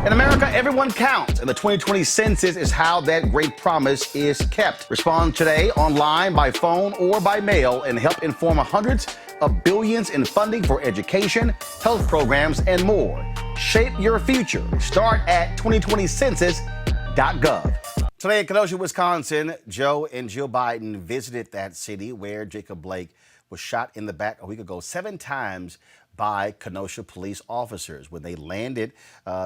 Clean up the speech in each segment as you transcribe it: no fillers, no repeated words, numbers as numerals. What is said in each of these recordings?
In America, everyone counts, and the 2020 census is how that great promise is kept. Respond today online, by phone, or by mail, and help inform hundreds of billions in funding for education, health programs, and more. Shape your future. Start at 2020census.gov. Today in Kenosha, Wisconsin, Joe and Jill Biden visited that city where Jacob Blake was shot in the back a week ago 7 times by Kenosha police officers. When they landed,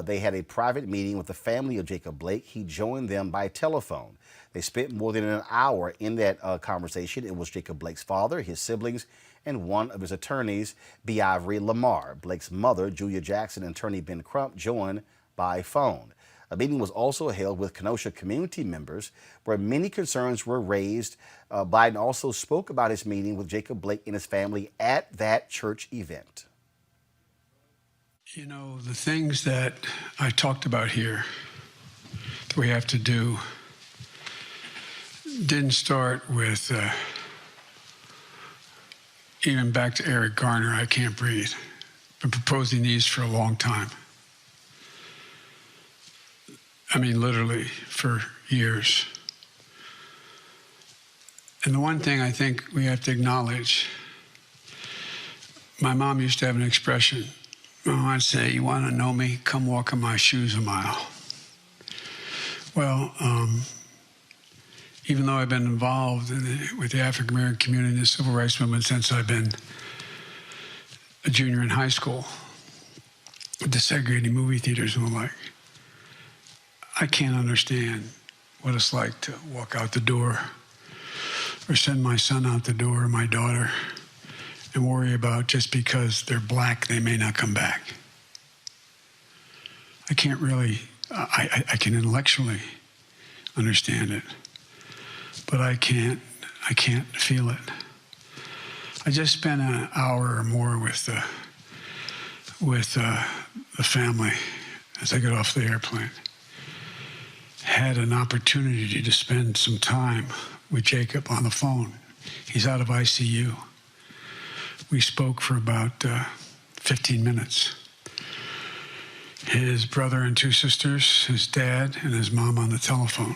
they had a private meeting with the family of Jacob Blake. He joined them by telephone. They spent more than an hour in that conversation. It was Jacob Blake's father, his siblings, and one of his attorneys, B. Ivory Lamar. Blake's mother, Julia Jackson, and attorney Ben Crump joined by phone. A meeting was also held with Kenosha community members where many concerns were raised. Biden also spoke about his meeting with Jacob Blake and his family at that church event. You know, the things that I talked about here that we have to do didn't start with even back to Eric Garner, I Can't Breathe. Been proposing these for a long time. I mean, literally for years. And the one thing I think we have to acknowledge, my mom used to have an expression. My mom would say, "You want to know me? Come walk in my shoes a mile." Well, even though I've been involved with the African American community in the civil rights movement since I've been a junior in high school, desegregating movie theaters and the like, I can't understand what it's like to walk out the door or send my son out the door or my daughter and worry about just because they're black, they may not come back. I can't really, I can intellectually understand it, but I can't feel it. I just spent an hour or more with the family as I got off the airplane. Had an opportunity to spend some time with Jacob on the phone. He's out of ICU. We spoke for about 15 minutes. His brother and 2 sisters, his dad, and his mom on the telephone.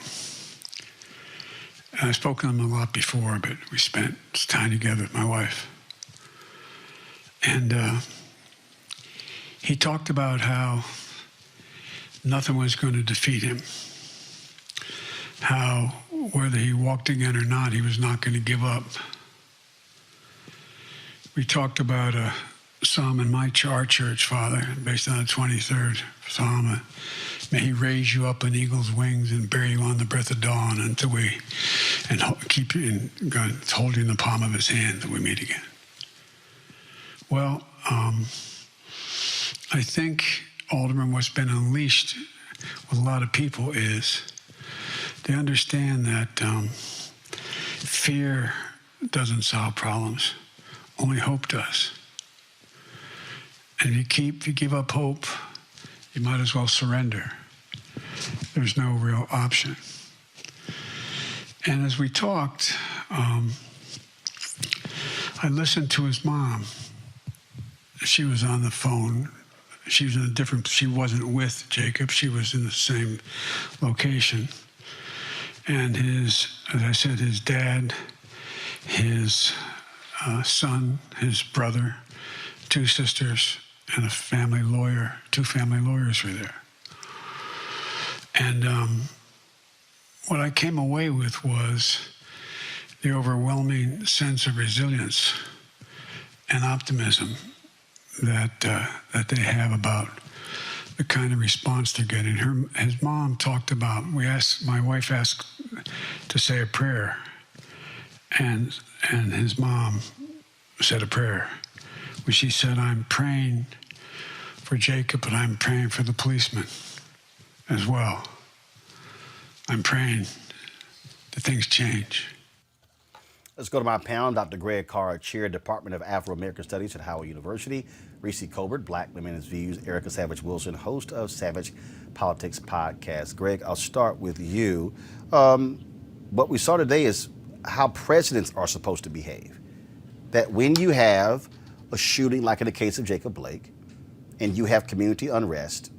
And I've spoken to him a lot before, but we spent time together with my wife. And he talked about how nothing was going to defeat him. How, whether he walked again or not, he was not going to give up. We talked about a psalm in our church, Father, based on the 23rd Psalm. May he raise you up on eagle's wings and bear you on the breath of dawn until and keep you in, hold you in the palm of his hand until we meet again. Well, I think, Alderman, what's been unleashed with a lot of people is they understand that fear doesn't solve problems. Only hope does. And if you give up hope, you might as well surrender. There's no real option. And as we talked, I listened to his mom. She was on the phone. She wasn't with Jacob. She was in the same location. And as I said, his dad, his son, his brother, 2 sisters, and a family lawyer, 2 family lawyers were there. And what I came away with was the overwhelming sense of resilience and optimism that they have about the kind of response they're getting. His mom talked about, my wife asked to say a prayer, and his mom said a prayer, where she said, "I'm praying for Jacob, but I'm praying for the policeman as well. I'm praying that things change." Let's go to my panel. Dr. Greg Carr, Chair, Department of Afro-American Studies at Howard University. Reese Colbert, Black Women's Views. Erica Savage Wilson, host of Savage Politics Podcast. Greg, I'll start with you. What we saw today is how presidents are supposed to behave. That when you have a shooting, like in the case of Jacob Blake, and you have community unrest,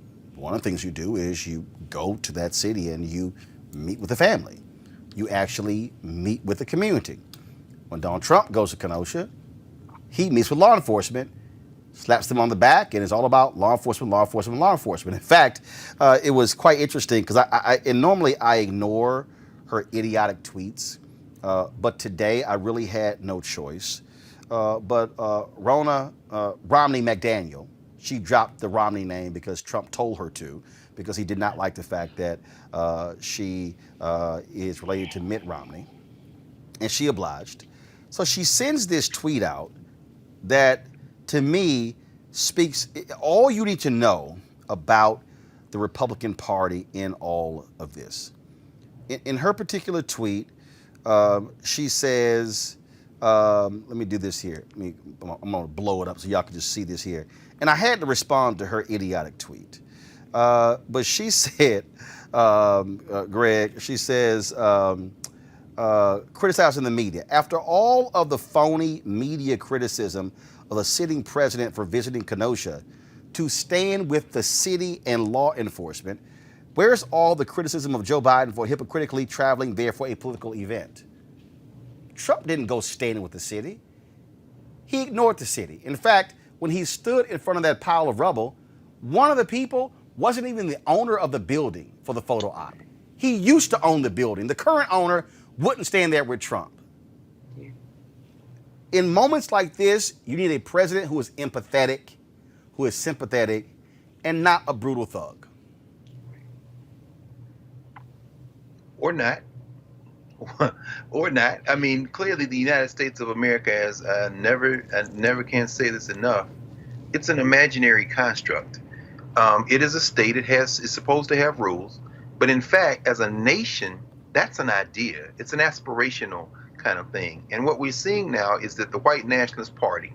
one of the things you do is you go to that city and you meet with the family. You actually meet with the community. When Donald Trump goes to Kenosha, he meets with law enforcement, slaps them on the back, and it's all about law enforcement, law enforcement, law enforcement. In fact, it was quite interesting because normally I ignore her idiotic tweets, but today I really had no choice. But Rona Romney McDaniel, she dropped the Romney name because Trump told her to, because he did not like the fact that she is related to Mitt Romney, and she obliged. So she sends this tweet out that, to me, speaks all you need to know about the Republican Party in all of this. In her particular tweet, she says, let me do this here. I'm going to blow it up so y'all can just see this here. And I had to respond to her idiotic tweet. But she said, Greg, she says, criticizing the media. After all of the phony media criticism of a sitting president for visiting Kenosha, to stand with the city and law enforcement, where's all the criticism of Joe Biden for hypocritically traveling there for a political event? Trump didn't go standing with the city. He ignored the city. In fact, when he stood in front of that pile of rubble, one of the people wasn't even the owner of the building for the photo op. He used to own the building. The current owner wouldn't stand there with Trump. In moments like this, you need a president who is empathetic, who is sympathetic, and not a brutal thug. Or not. Or not. I mean, clearly the United States of America has never can say this enough. It's an imaginary construct. It is a state. It's supposed to have rules. But in fact, as a nation, that's an idea. It's an aspirational kind of thing. And what we're seeing now is that the white nationalist party,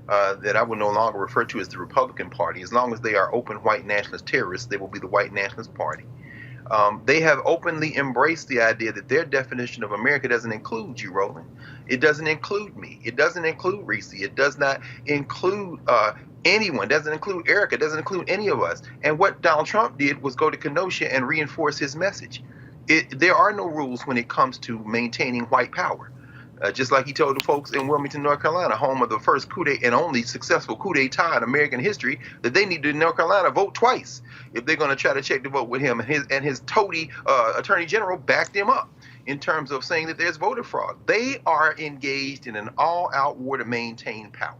that I will no longer refer to as the Republican Party, as long as they are open white nationalist terrorists, they will be the white nationalist party. They have openly embraced the idea that their definition of America doesn't include you, Roland. It doesn't include me. It doesn't include Reese. It does not include anyone. It doesn't include Erica. It doesn't include any of us. And what Donald Trump did was go to Kenosha and reinforce his message. There are no rules when it comes to maintaining white power. Just like he told the folks in Wilmington, North Carolina, home of the first coup d'etat and only successful coup d'etat in American history, that they need to, in North Carolina, vote twice if they're going to try to check the vote with him. And his toady attorney general backed him up in terms of saying that there's voter fraud. They are engaged in an all-out war to maintain power.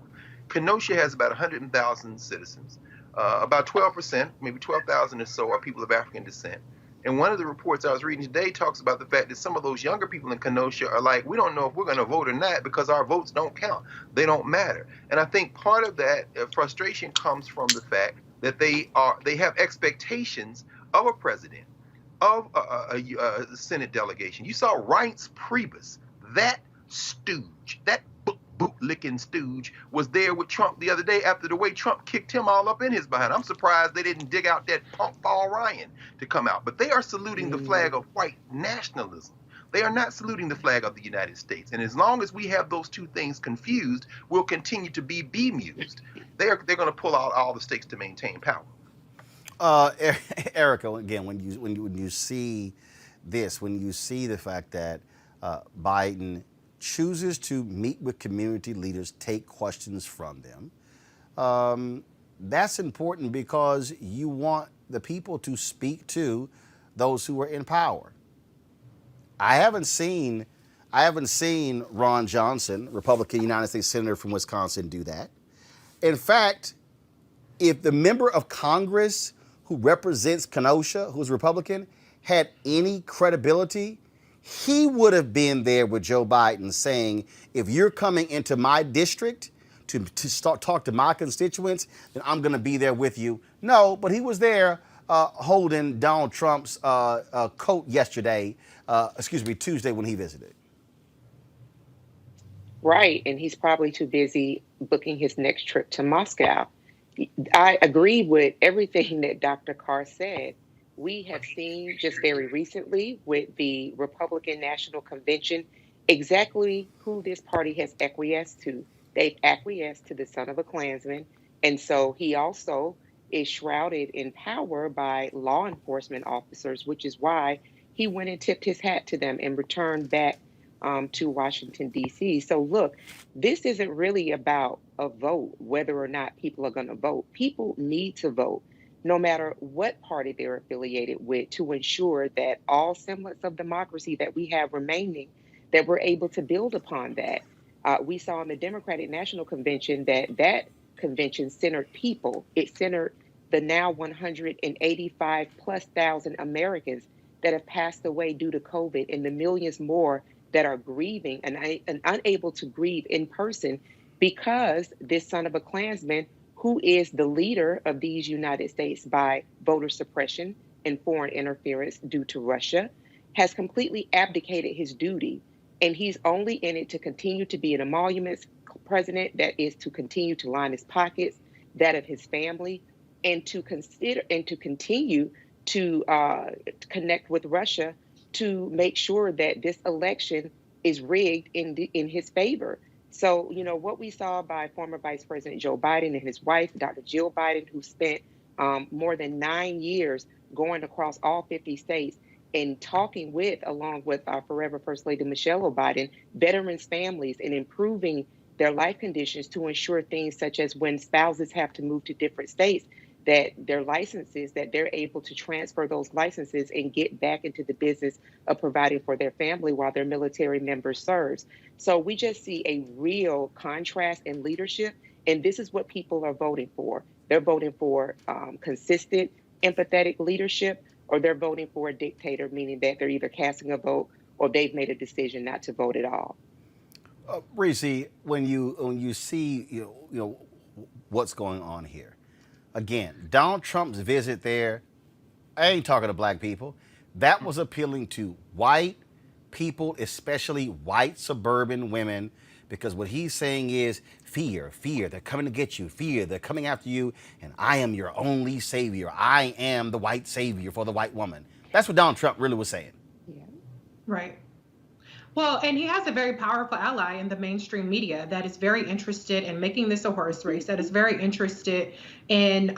Kenosha has about 100,000 citizens. About 12%, maybe 12,000 or so, are people of African descent. And one of the reports I was reading today talks about the fact that some of those younger people in Kenosha are like, we don't know if we're going to vote or not because our votes don't count. They don't matter. And I think part of that frustration comes from the fact that they have expectations of a president, of a Senate delegation. You saw Reince Priebus, that stooge, that boot-licking stooge, was there with Trump the other day after the way Trump kicked him all up in his behind. I'm surprised they didn't dig out that punk Paul Ryan to come out. But they are saluting the flag of white nationalism. They are not saluting the flag of the United States. And as long as we have those two things confused, we'll continue to be bemused. They're going to pull out all the stakes to maintain power. Erica, again, when you see this, when you see the fact that Biden chooses to meet with community leaders, take questions from them, that's important because you want the people to speak to those who are in power. I haven't seen Ron Johnson, Republican United States Senator from Wisconsin, do that. In fact, if the member of Congress who represents Kenosha, who's Republican, had any credibility, he would have been there with Joe Biden saying, if you're coming into my district to start talk to my constituents, then I'm going to be there with you. No, but he was there holding Donald Trump's coat Tuesday when he visited. Right, and he's probably too busy booking his next trip to Moscow. I agree with everything that Dr. Carr said. We have seen just very recently with the Republican National Convention exactly who this party has acquiesced to. They've acquiesced to the son of a Klansman. And so he also is shrouded in power by law enforcement officers, which is why he went and tipped his hat to them and returned back to Washington, D.C. So, look, this isn't really about a vote, whether or not people are going to vote. People need to vote, no matter what party they're affiliated with, to ensure that all semblance of democracy that we have remaining, that we're able to build upon that. We saw in the Democratic National Convention that convention centered people. It centered the now 185 plus thousand Americans that have passed away due to COVID and the millions more that are grieving and unable to grieve in person because this son of a Klansman, who is the leader of these United States by voter suppression and foreign interference due to Russia, has completely abdicated his duty. And he's only in it to continue to be an emoluments president, that is to continue to line his pockets, that of his family, and to consider and to continue to connect with Russia to make sure that this election is rigged in his favor. So, what we saw by former Vice President Joe Biden and his wife, Dr. Jill Biden, who spent more than 9 years going across all 50 states and talking along with our forever First Lady Michelle Biden, veterans' families, and improving their life conditions to ensure things such as when spouses have to move to different states, that their licenses, that they're able to transfer those licenses and get back into the business of providing for their family while their military member serves. So we just see a real contrast in leadership, and this is what people are voting for. They're voting for consistent, empathetic leadership, or they're voting for a dictator, meaning that they're either casting a vote or they've made a decision not to vote at all. Reese, when you see what's going on here, again, Donald Trump's visit there, I ain't talking to black people. That was appealing to white people, especially white suburban women, because what he's saying is fear, they're coming to get you, fear, they're coming after you, and I am your only savior. I am the white savior for the white woman. That's what Donald Trump really was saying. Yeah. Right. Well, and he has a very powerful ally in the mainstream media that is very interested in making this a horse race, that is very interested in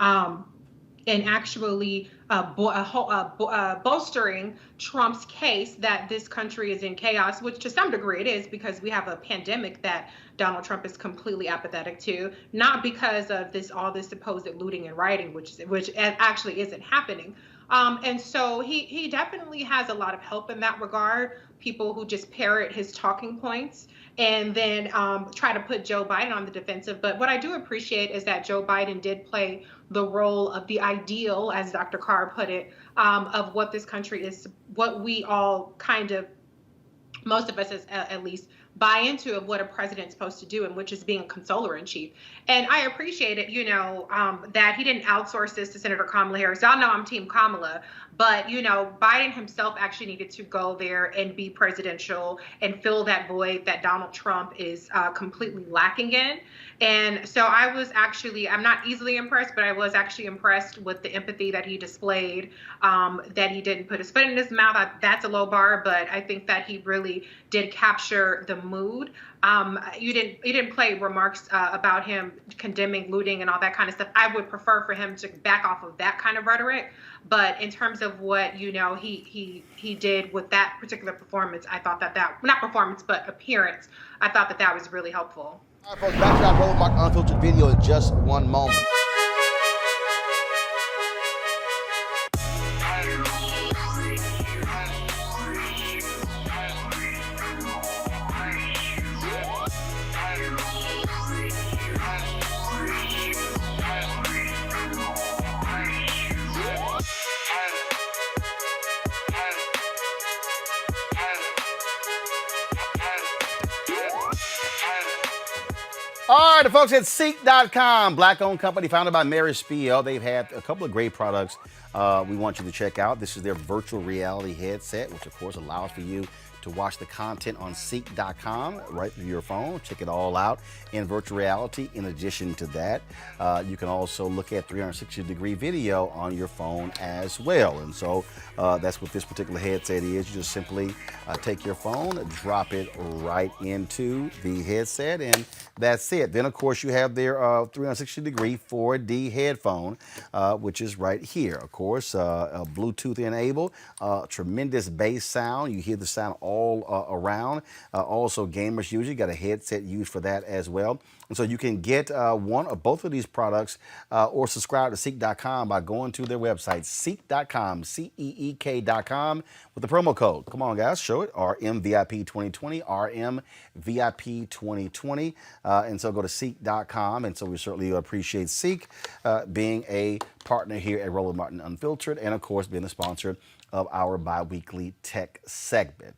actually bolstering Trump's case that this country is in chaos, which to some degree it is, because we have a pandemic that Donald Trump is completely apathetic to, not because of all this supposed looting and rioting, which actually isn't happening. And so he definitely has a lot of help in that regard. People who just parrot his talking points and then try to put Joe Biden on the defensive. But what I do appreciate is that Joe Biden did play the role of the ideal, as Dr. Carr put it, of what this country is, what we all kind of, most of us at least, buy into of what a president's supposed to do, and which is being a consoler in chief. And I appreciate it, that he didn't outsource this to Senator Kamala Harris. Y'all know I'm Team Kamala, but, Biden himself actually needed to go there and be presidential and fill that void that Donald Trump is completely lacking in. And so I'm not easily impressed, but I was actually impressed with the empathy that he displayed, that he didn't put his foot in his mouth. That's a low bar, but I think that he really did capture the mood. You didn't play remarks about him condemning looting and all that kind of stuff. I would prefer for him to back off of that kind of rhetoric. But in terms of what he did with that particular performance, I thought that not performance but appearance, I thought that was really helpful. All right, folks, back to that Roland Mark Unfiltered video in just one moment. All right, the folks at Ceek.com, black-owned company founded by Mary Spiel. They've had a couple of great products we want you to check out. This is their virtual reality headset, which, of course, allows for you to to watch the content on Ceek.com right through your phone. Check it all out in virtual reality. In addition to that, you can also look at 360-degree video on your phone as well. And so that's what this particular headset is. You just simply take your phone, drop it right into the headset, and that's it. Then, of course, you have their 360-degree 4D headphone, which is right here. Of course, Bluetooth enabled, tremendous bass sound. You hear the sound all around. Also, gamers usually got a headset used for that as well. And so you can get one or both of these products or subscribe to Ceek.com by going to their website, Ceek.com, CEEK.com, with the promo code. Come on, guys, show it, RMVIP2020, RMVIP2020. And so go to Ceek.com. And so we certainly appreciate Ceek being a partner here at Roland Martin Unfiltered, and of course being the sponsor of our bi-weekly tech segment.